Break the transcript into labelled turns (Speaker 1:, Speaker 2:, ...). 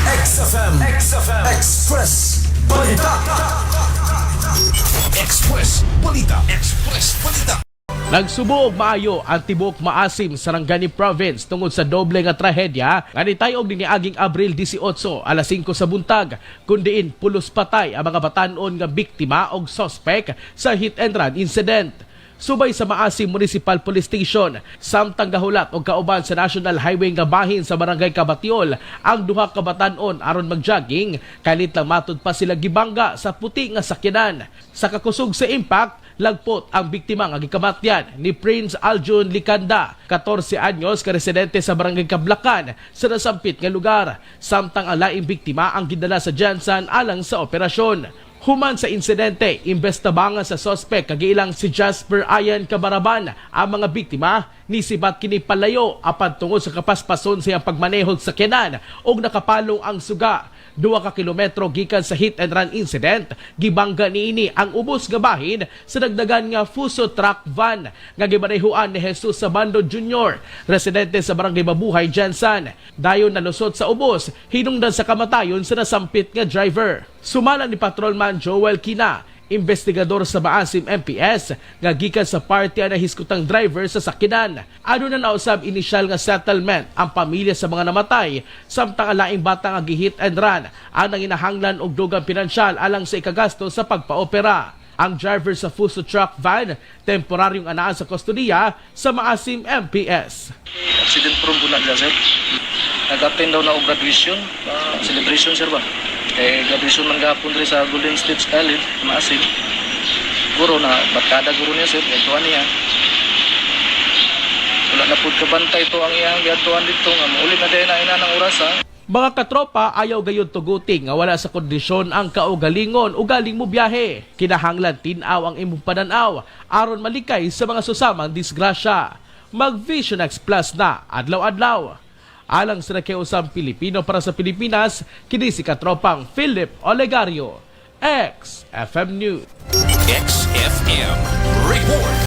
Speaker 1: XFM Express Balita. Express Balita.
Speaker 2: Nagsubo og maayo ang tibuok maasim sa Sarangani Province tungod sa doble nga trahedya nga nitayog niaging Abril 18 alas 5 sa buntag kundiin pulos patay ang mga batan-on nga biktima og suspect sa hit and run incident. Subay sa Maasim Municipal Police Station, samtang gahulat og kauban sa National Highway nga bahin sa Barangay Cabatiol ang duha ka batan-on aron mag-jogging, kalit lang matud pa sila gibangga sa puti nga sakyanan. Sa kakusog sa impact, lagpot ang biktima nga gikamatyan ni Prince Aljun Licanda, 14 anyos ka residente sa Barangay Cablacan sa nasampit nga lugar, samtang ang laing biktima ang gidala sa Jansan alang sa operasyon. Human sa insidente, imbestabangan sa sospek kagilang si Jasper Ayan Cabaraban. Ang mga biktima ni sibat kini palayo apan tungod sa kapaspason sa iyang pagmanehog sa sakyanan og nakapalong ang suga. 2 ka kilometro gikan sa hit and run incident, gibangga niini ang ubos nga bahin sa dagdagan nga Fuso truck van nga gimanehuan ni Jesus Sabando Jr., residente sa Barangay Mabuhay, Jansan. Dayon nalusot sa ubos, hinungdan sa kamatayon sa nasampit nga driver. Sumala ni Patrolman Joel Kina, investigador sa Maasim MPS, nga gikan sa party na hiskutang driver sa sakyanan. Ano na nausab inisyal nga settlement ang pamilya sa mga namatay, samtang alaing bata nga gihit and run ang nanginahanglan og dugang pinansyal alang sa ikagasto sa pagpaopera. Ang driver sa Fuso truck van, temporaryong anaan sa kustodiya sa Maasim MPS.
Speaker 3: Accident prone po na dyan, sir. Nag-attend daw na og graduation, celebration, sir ba? Kaya graduation man gapon rin sa Golden State College, Maasim. Guro na, batkada guro niya, sir, ituan niya. Wala na po kabantay ito ang iyang gatuan dito, nga maulit na din na ina ng oras, ha?
Speaker 2: Mga katropa, ayaw gayon tuguting nga wala sa kondisyon ang kaugalingon o galing mo biyahe. Kinahanglan tinaw ang imong pananaw aron malikay sa mga susamang disgrasya. Mag-Vision X Plus na adlaw-adlaw. Alang sa nakiusang Pilipino para sa Pilipinas, kini si katropang Philip Olegario, XFM News.
Speaker 1: XFM Report.